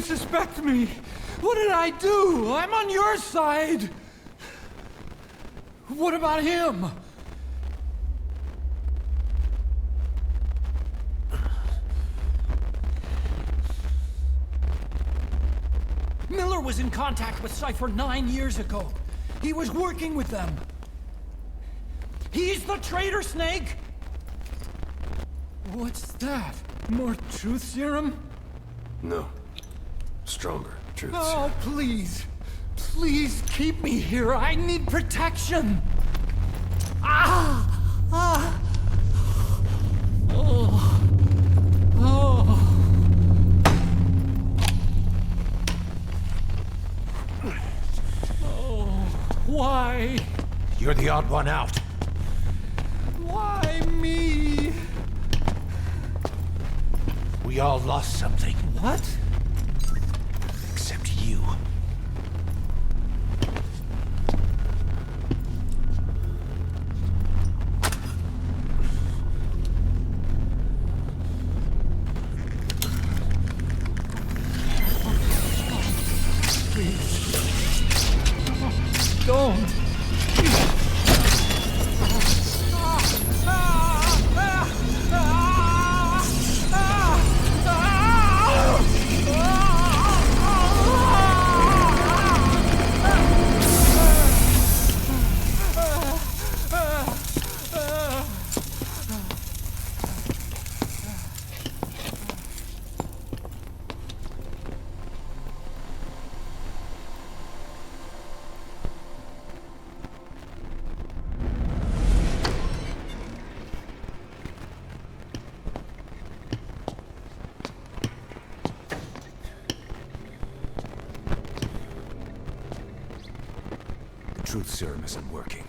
you suspect me? What did I do? I'm on your side. What about him? Miller was in contact with Cypher 9 years ago. He was working with them. He's the traitor, Snake! What's that? More truth serum? No. Stronger truth serum. Oh, please. Please keep me here. I need protection. Ah! Ah! Oh. Oh. Oh. Why? You're the odd one out. Why me? We all lost something. What? Except you. Please. Don't. Truth serum isn't working.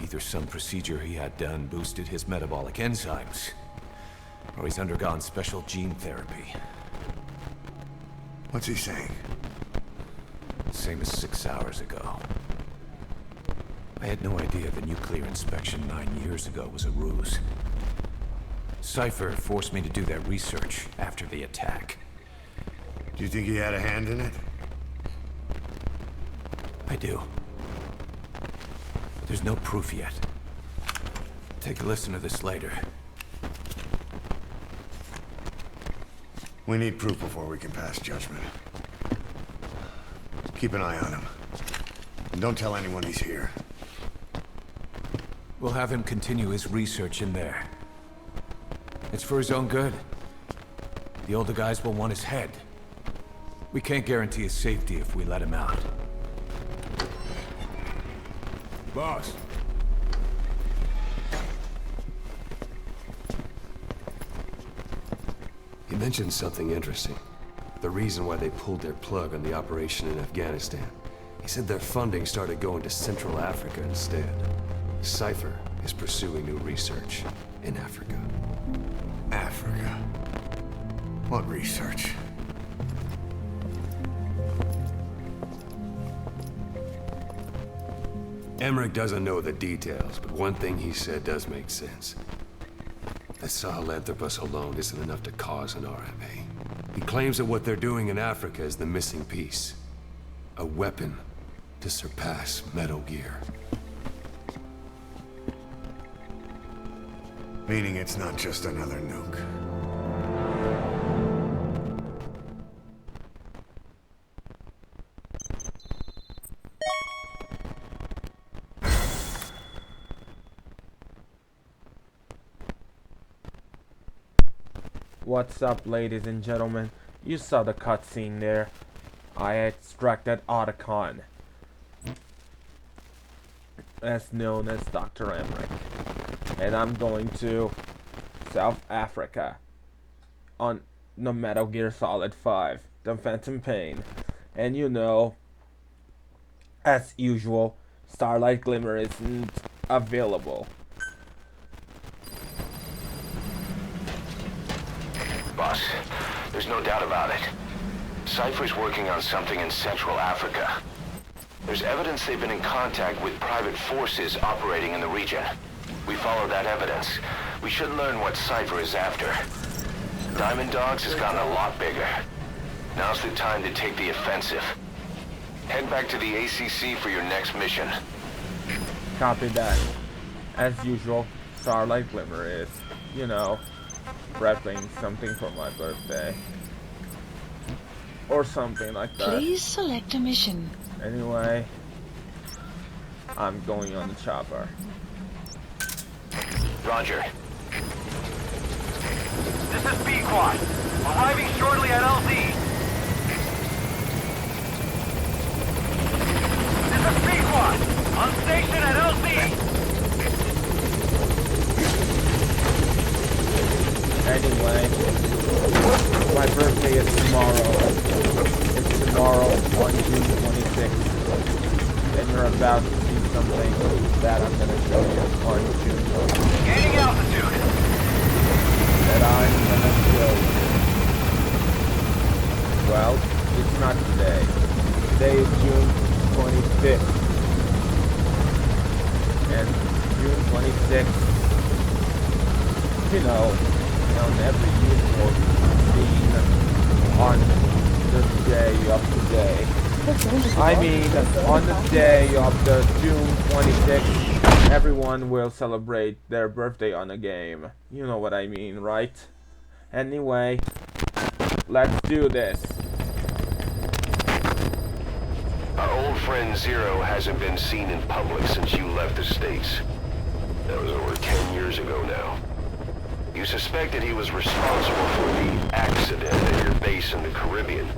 Either some procedure he had done boosted his metabolic enzymes, or he's undergone special gene therapy. What's he saying? Same as 6 hours ago. I had no idea the nuclear inspection 9 years ago was a ruse. Cypher forced me to do that research after the attack. Do you think he had a hand in it? I do. There's no proof yet. Take a listen to this later. We need proof before we can pass judgment. Keep an eye on him. And don't tell anyone he's here. We'll have him continue his research in there. It's for his own good. The older guys will want his head. We can't guarantee his safety if we let him out. Boss. He mentioned something interesting. The reason why they pulled their plug on the operation in Afghanistan. He said their funding started going to Central Africa instead. Cypher is pursuing new research in Africa. Africa. What research? Emmerich doesn't know the details, but one thing he said does make sense. The Sahelanthropus alone isn't enough to cause an RMA. He claims that what they're doing in Africa is the missing piece. A weapon to surpass Metal Gear. Meaning it's not just another nuke. What's up, ladies and gentlemen? You saw the cutscene there. I extracted Otacon, as known as Dr. Emmerich, and I'm going to South Africa on the Metal Gear Solid 5, The Phantom Pain. And you know, as usual, Starlight Glimmer isn't available. Boss, there's no doubt about it. Cypher's working on something in Central Africa. There's evidence they've been in contact with private forces operating in the region. We follow that evidence. We should learn what Cypher is after. Diamond Dogs has gotten a lot bigger. Now's the time to take the offensive. Head back to the ACC for your next mission. Copy that. As usual, Starlight Glimmer is, you know, prepping something for my birthday. Or something like that. Please select a mission. Anyway, I'm going on the chopper. Roger. This is B-Quad. Arriving shortly at LZ. This is B-Quad. On station at LZ. Anyway, my birthday is tomorrow. It's tomorrow on June 26th. And you're about to see something that I'm gonna show you on June 26th. Gaining altitude. That I'm gonna show you. Well, it's not today. Today is June 25th. And June 26th, you know, on every usual scene on the day of today. I mean, on the day of the June 26th, everyone will celebrate their birthday on a game. You know what I mean, right? Anyway, let's do this. Our old friend Zero hasn't been seen in public since you left the States. That was over 10 years ago now. You suspected he was responsible for the accident at your base in the Caribbean.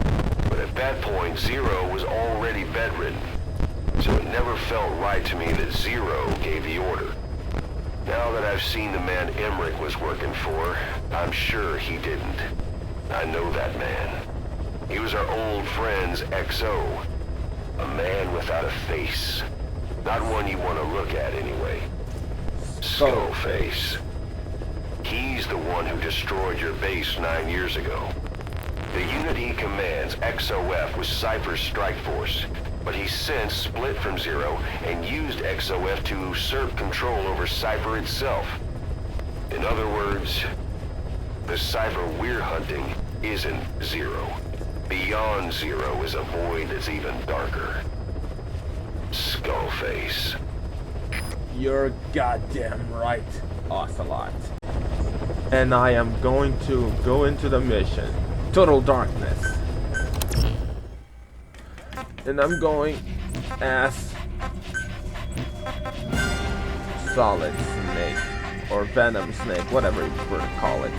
But at that point, Zero was already bedridden. So it never felt right to me that Zero gave the order. Now that I've seen the man Emmerich was working for, I'm sure he didn't. I know that man. He was our old friend's XO. A man without a face. Not one you want to look at anyway. Skullface. He's the one who destroyed your base 9 years ago. The unit he commands, XOF, was Cypher's strike force, but he's since split from Zero and used XOF to usurp control over Cypher itself. In other words, the Cypher we're hunting isn't Zero. Beyond Zero is a void that's even darker. Skullface. You're goddamn right, Ocelot. And I am going to go into the mission, Total Darkness. And I'm going as Solid Snake, or Venom Snake, whatever you prefer to call it.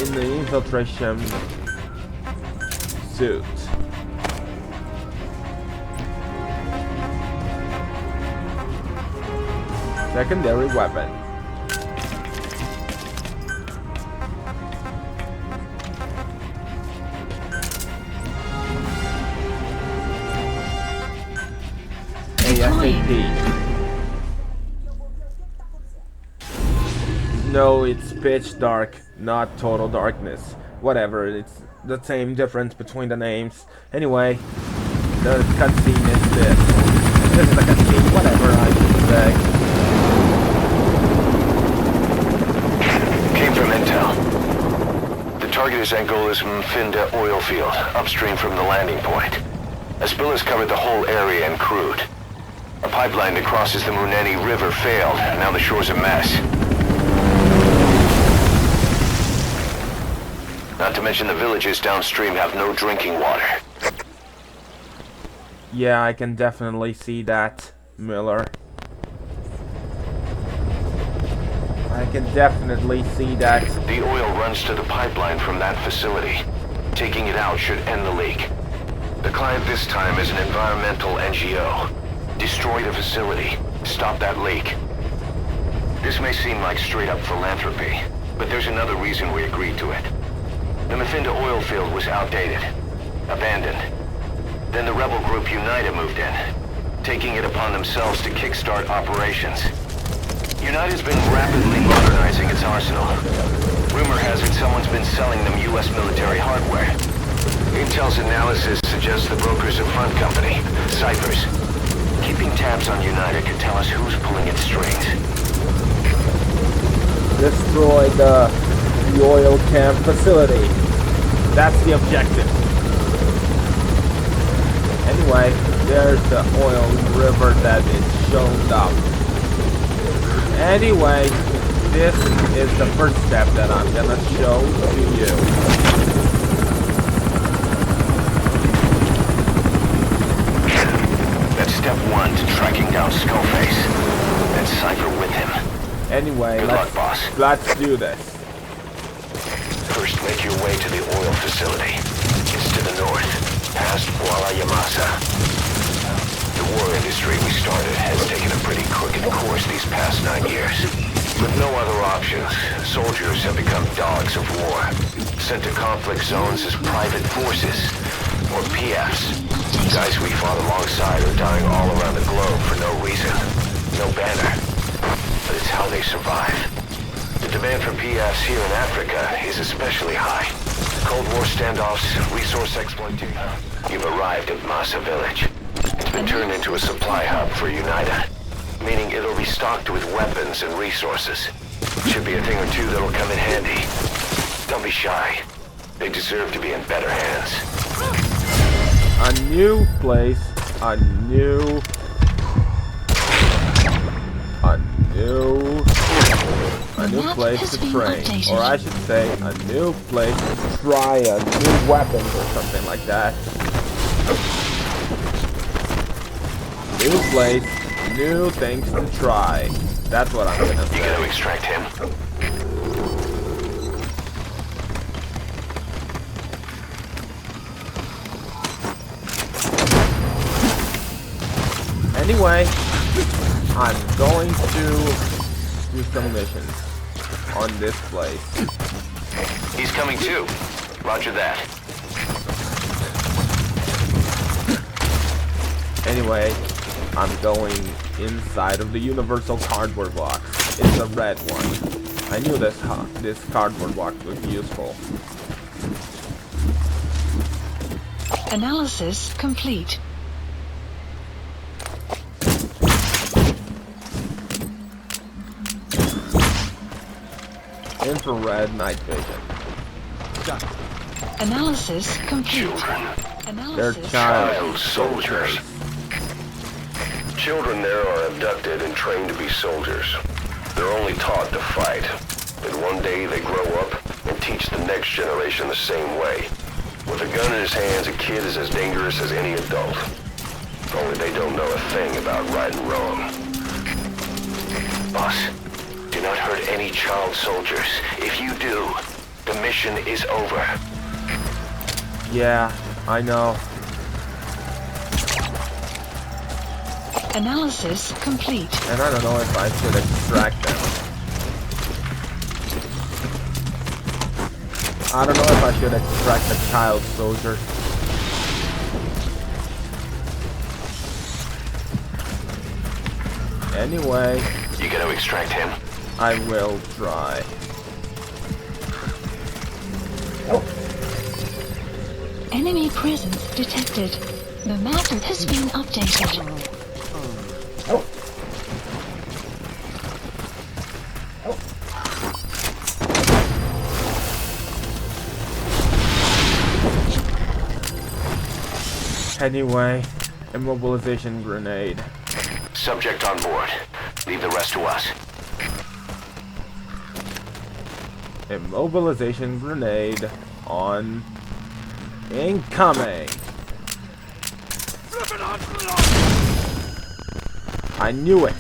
In the infiltration suit. Secondary weapon. ASAP. No, it's pitch dark, not total darkness. Whatever, it's the same difference between the names. Anyway, the cutscene is this. This is the cutscene, whatever I should say. Came from Intel. The target is Angola's Mfinda oil field, upstream from the landing point. A spill has covered the whole area and crude. A pipeline that crosses the Muneni River failed, and now the shore's a mess. Not to mention the villages downstream have no drinking water. Yeah, I can definitely see that, Miller. I can definitely see that. The oil runs to the pipeline from that facility. Taking it out should end the leak. The client this time is an environmental NGO. Destroy the facility. Stop that leak. This may seem like straight-up philanthropy, but there's another reason we agreed to it. The Mfinda oil field was outdated, abandoned. Then the rebel group Unida moved in, taking it upon themselves to kickstart operations. Unita's been rapidly modernizing its arsenal. Rumor has it someone's been selling them U.S. military hardware. Intel's analysis suggests the broker's a front company, Cyphers. Keeping tabs on Unida could tell us who's pulling its strings. Destroy the the oil camp facility. That's the objective. Anyway, there's the oil river that is shown up. Anyway, this is the first step that I'm gonna show to you. That's step 1 to tracking down Skullface. That's Cypher with him. Anyway, Good luck, boss. let's do this. First, make your way to the oil facility. It's to the north, past Kuala Yamasa. The war industry we started has taken a pretty crooked course these past 9 years. With no other options, soldiers have become dogs of war, sent to conflict zones as private forces, or PFs. Guys we fought alongside are dying all around the globe for no reason. No banner. But it's how they survive. The demand for PFs here in Africa is especially high. Cold War standoffs, resource exploitation. You've arrived at Masa Village. It's been turned into a supply hub for UNITA, meaning it'll be stocked with weapons and resources. Should be a thing or two that'll come in handy. Don't be shy. They deserve to be in better hands. A new place, a new place to train, or I should say, a new place to try a new weapons or something like that. New place, new things to try. That's what I'm gonna say. You gotta extract him. Anyway, I'm going to do some missions on this place. He's coming too. Roger that. Anyway, I'm going inside of the universal cardboard box. It's a red one. I knew this cardboard box would be useful. Analysis complete. Infrared night vision. Analysis complete. They're Analysis. child soldiers. Children there are abducted and trained to be soldiers. They're only taught to fight. But one day they grow up and teach the next generation the same way. With a gun in his hands, a kid is as dangerous as any adult. Only they don't know a thing about right and wrong. Boss, do not hurt any child soldiers. If you do, the mission is over. Yeah, I know. Analysis complete. And I don't know if I should extract them. I don't know if I should extract the child soldier. Anyway, You gotta extract him. I will try. Enemy presence detected. The map has been updated. Anyway, immobilization grenade. Subject on board. Leave the rest to us. Immobilization grenade on incoming. I knew it.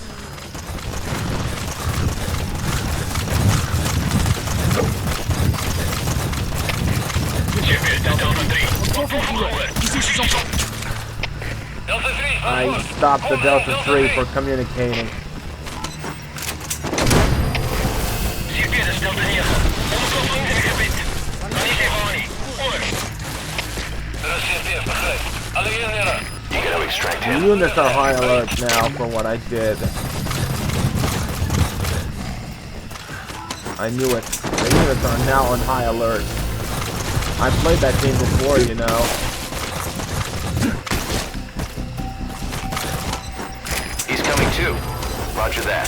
I stopped the Delta 3 for communicating. You gotta extract him. Units are high alert now for what I did. I knew it. The units are now on high alert. I played that game before, you know. He's coming too. Roger that.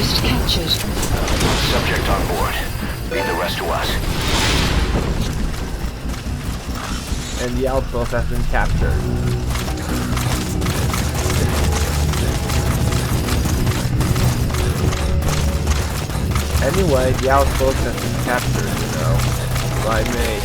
outpost captured. Subject on board. Leave the rest to us. And the outpost has been captured. Anyway, the outpost has been captured, you know, by me.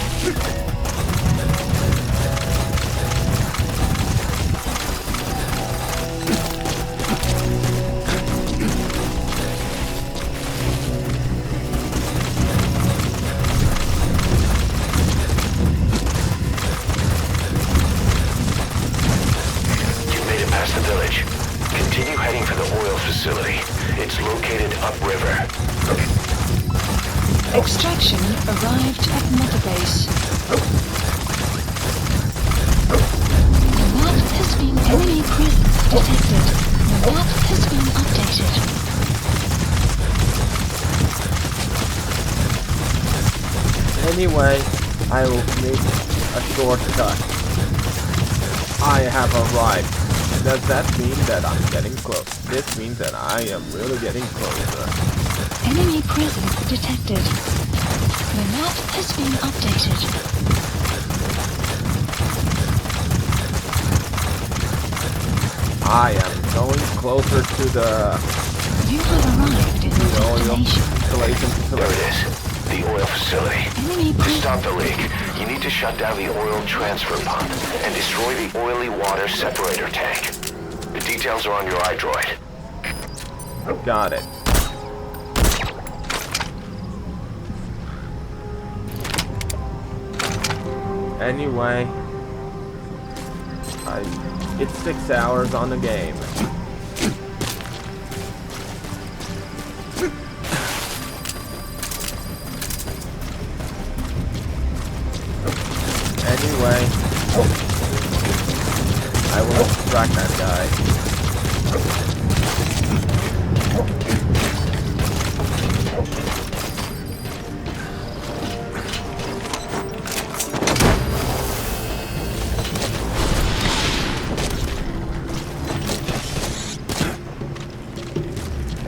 You made it past the village. Continue heading for the oil facility. It's located upriver. Extraction arrived at Mother Base. The map has been enemy presence detected. The map has been updated. Anyway, I will make a shortcut. I have arrived. Does that mean that I'm getting close? This means that I am really getting closer. Enemy presence detected. The map has been updated. I am going closer to the You have arrived in the oil destination. installation There facility. it is. The oil facility. Enemy To stop presence. the leak, you need to shut down the oil transfer pump and destroy the oily water separator tank. The details are on your iDroid. Got it. Anyway, it's 6 hours on the game. Anyway, I will extract that guy.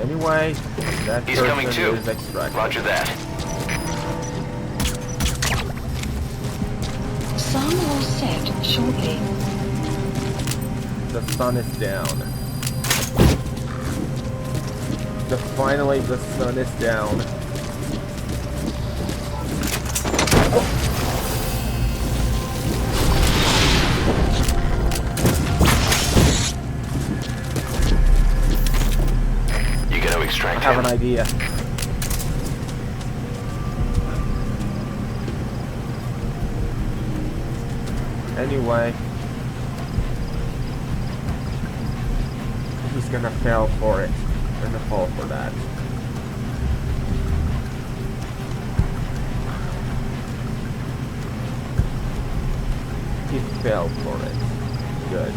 Anyway, that He's coming person too. is extracted. Roger that. Sun will set shortly. The sun is down. Finally, the sun is down. You gonna I extract have him? an idea. Anyway, he's gonna fail for it. Gonna fall for that. He fell for it. Good.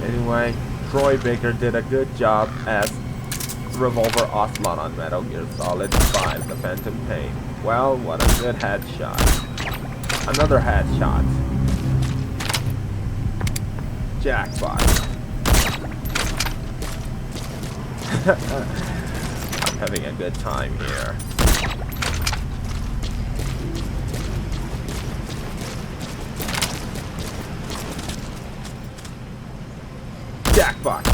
Anyway, Troy Baker did a good job as Revolver Osman on Metal Gear Solid 5, The Phantom Pain. Well, what a good headshot. Another headshot. Jackpot. I'm having a good time here. Jackpot.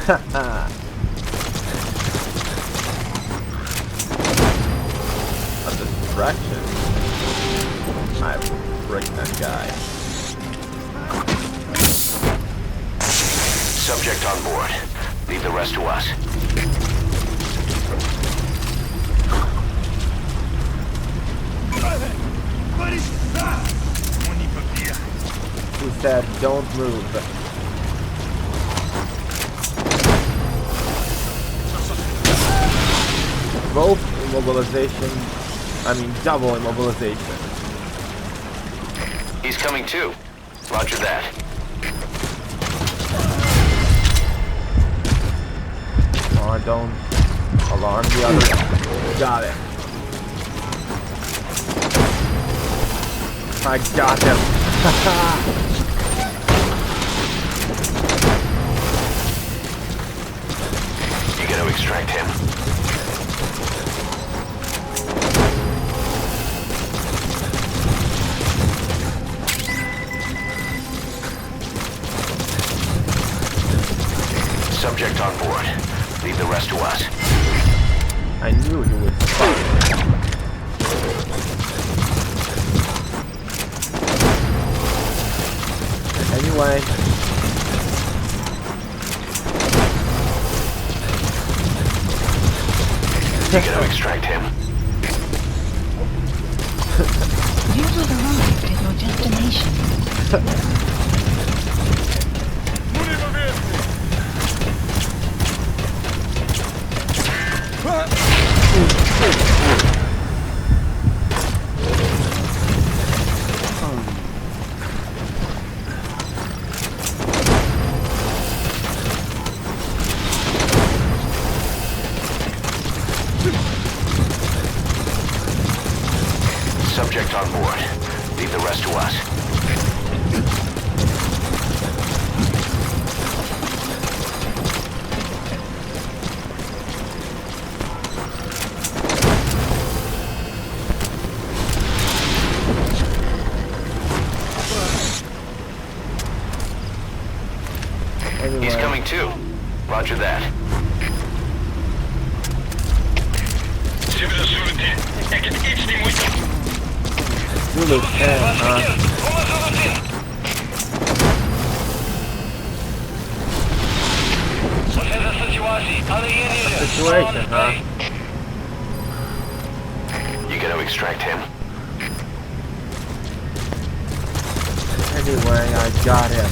A distraction. I will break that guy. Subject on board. Leave the rest to us. He said, don't move. Both immobilization, double immobilization. He's coming too. Roger that. Oh, don't alarm the other. Got it. I got him. You gotta extract him. Subject on board. Leave the rest to us. I knew he would spot me. Anyway. You gotta extract him. You have arrived at your destination. Subject on board. Leave the rest to us. Anyway. He's coming too. Roger that. Zulu 10, huh? Situation, huh? You gotta extract him. Anyway, I got him.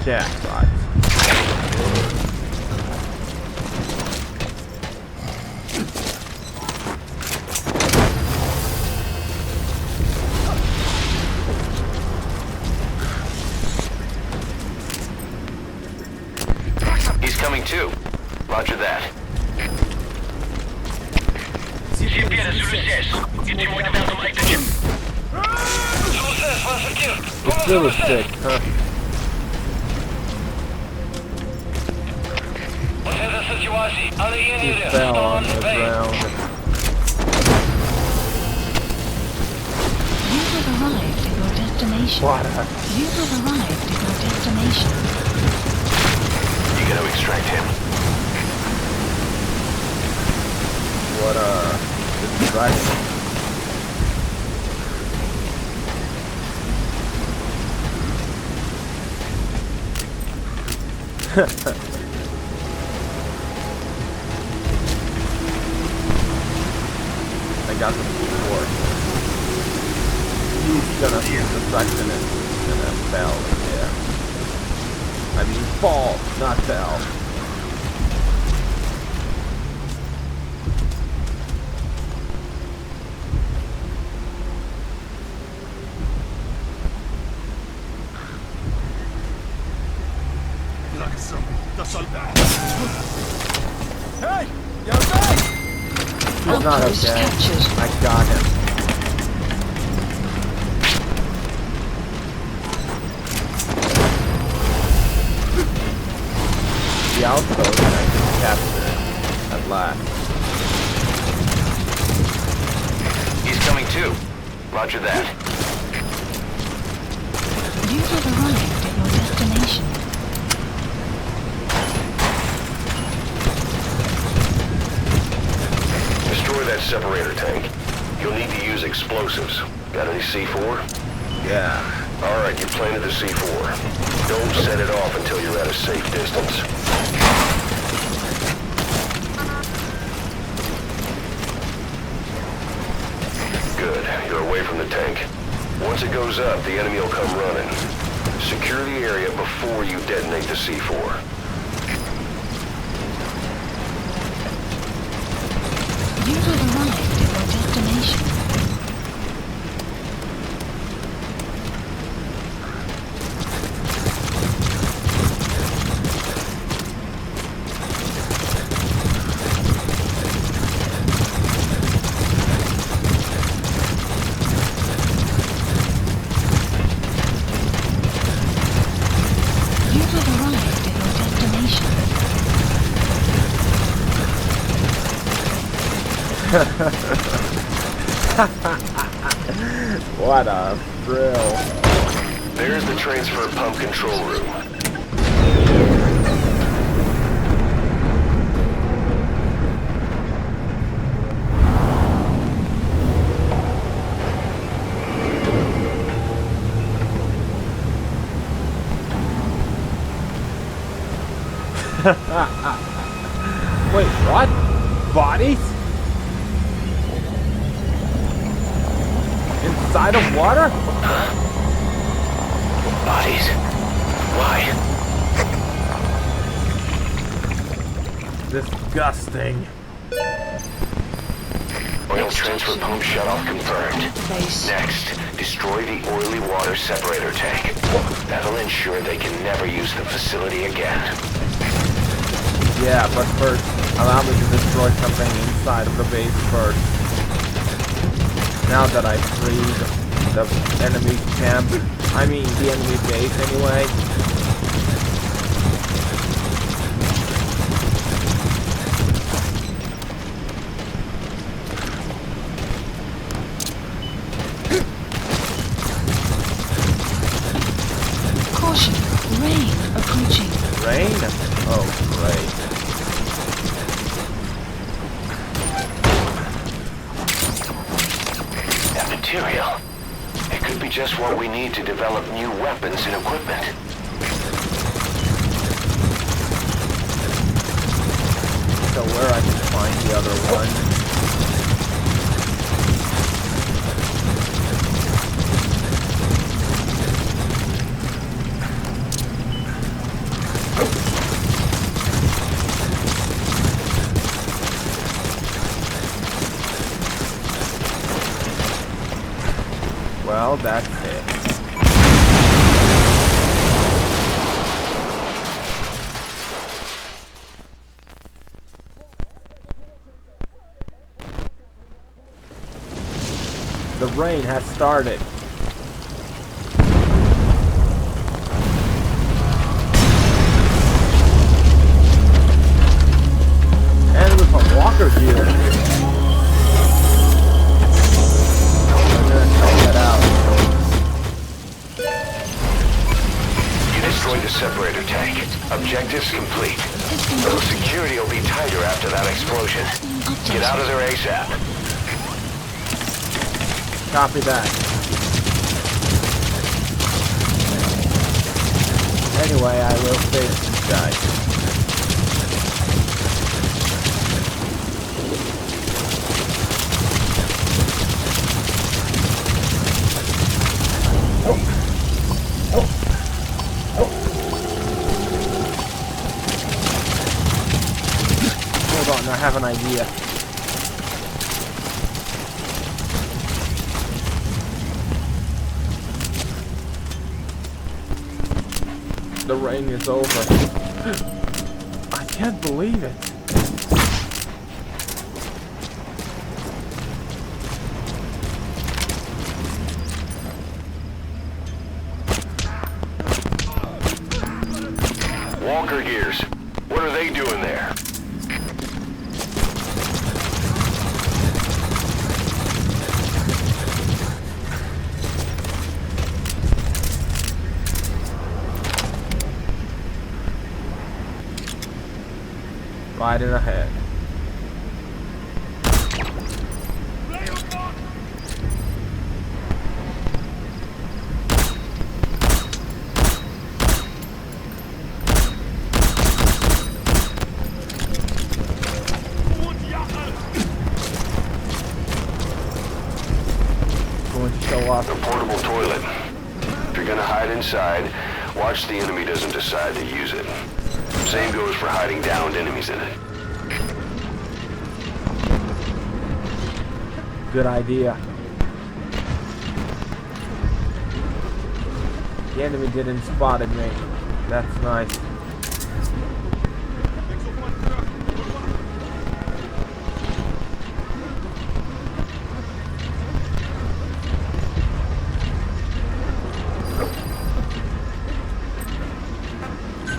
Jackpot. He's coming too. Roger that. It's still sick, huh? He fell on the ground. You have arrived at your destination. What? You have arrived at your destination. You gotta extract him. What distraction. I got the sword. He's gonna distraction it and then fell in there. I mean fall, not fell. Hey! You okay? He's not Outpost okay. captured. I got him. The outpost I can capture at last. He's coming too. Roger that. You have arrived at your destination. Destroy that separator tank. You'll need to use explosives. Got any C4? Yeah. Alright, you planted the C4. Don't set it off until you're at a safe distance. Good. You're away from the tank. Once it goes up, the enemy will come running. Secure the area before you detonate the C4. You have arrived at your destination. You have arrived at your destination. What a thrill. There's the transfer pump control room. Wait, what? Bodies? Inside of water? Bodies? Why? Disgusting. Oil transfer pump shutoff confirmed. Next, destroy the oily water separator tank. That'll ensure they can never use the facility again. Yeah, but first, allow me to destroy something inside of the base first. Now that I freed the enemy camp, I mean the enemy base anyway. Caution, rain approaching. Rain? Oh, great. That material. It could be just what we need to develop new weapons and equipment. So where I can find the other one? Well, that's it. The rain has started. And with a walker gear. I'm gonna check that out. You destroyed the separator tank. Objectives complete. Though security will be tighter after that explosion. Get out of there ASAP. Copy that. Anyway, I will save this guy. Hold on, I have an idea. The rain is over. I can't believe it. Walker gears. What are they doing there? Riding ahead. going to show off. A portable toilet. If you're gonna hide inside, watch the enemy doesn't decide to use it. Same goes for hiding downed enemies in it. Good idea. The enemy didn't spotted me. That's nice.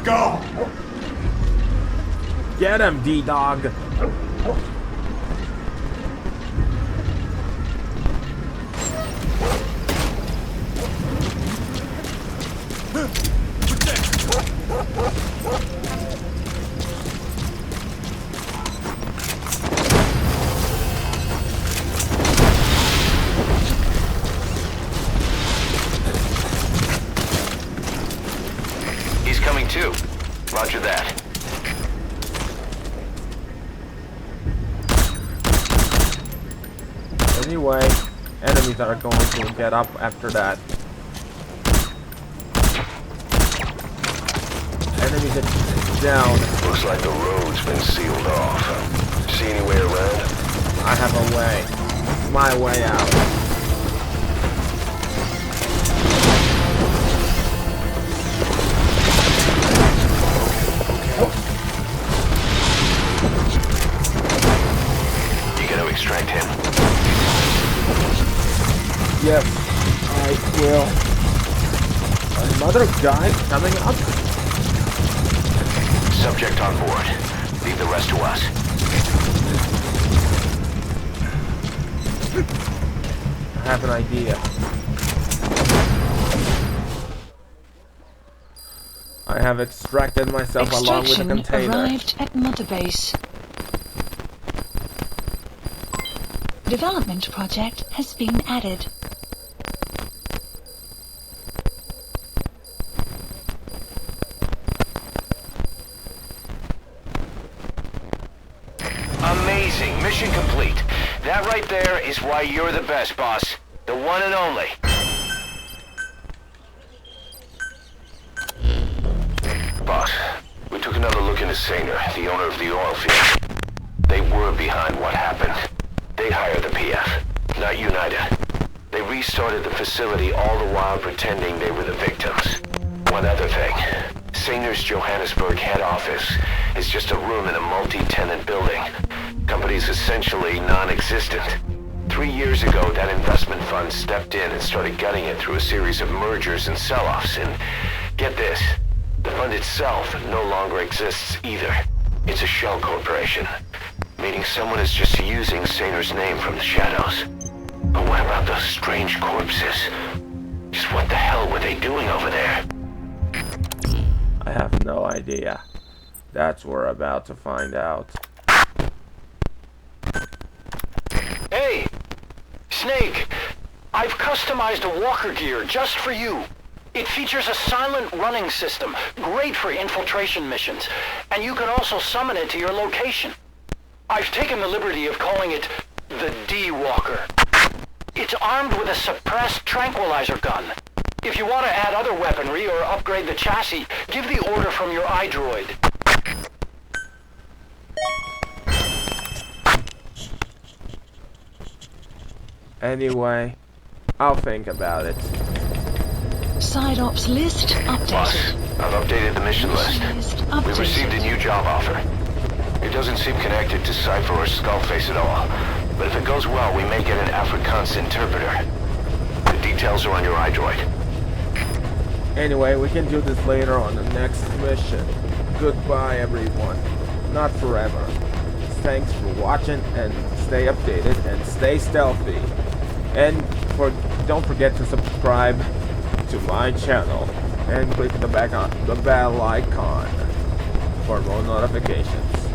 Go! Get him, D-Dog! He's coming too. Roger that. Anyway, enemies are going to get up after that. Enemies are down. Looks like the road's been sealed off. See any way around? I have a way. My way out. You gonna extract him? Yes, I will. Another guy coming up? Subject on board. Leave the rest to us. I have an idea. I have extracted myself along with the Extraction container. arrived at Mother Base. Development project has been added. Amazing. Mission complete. That right there is why you're the best, boss. The one and only. Boss, we took another look into Saner, the owner of the oil field. They were behind what happened. They hired the PF, not United. They restarted the facility all the while pretending they were the victims. One other thing. Saner's Johannesburg head office is just a room in a multi-tenant building. Company's essentially non-existent. 3 years ago, that investment fund stepped in and started gutting it through a series of mergers and sell-offs. And get this, the fund itself no longer exists either. It's a shell corporation, meaning someone is just using Saner's name from the shadows. But what about those strange corpses? Just what the hell were they doing over there? I have no idea. That's what we're about to find out. Hey! Snake! I've customized a walker gear just for you. It features a silent running system, great for infiltration missions, and you can also summon it to your location. I've taken the liberty of calling it the D-Walker. It's armed with a suppressed tranquilizer gun. If you want to add other weaponry or upgrade the chassis, give the order from your iDroid. Anyway, I'll think about it. Side ops list Boss, updated. I've updated the mission list. List We received a updated. new job offer. It doesn't seem connected to Cypher or Skullface at all. But if it goes well, we may get an Afrikaans interpreter. The details are on your iDroid. Anyway, we can do this later on the next mission. Goodbye, everyone. Not forever. Thanks for watching, and stay updated and stay stealthy. And don't forget to subscribe to my channel and click the bell icon for more notifications.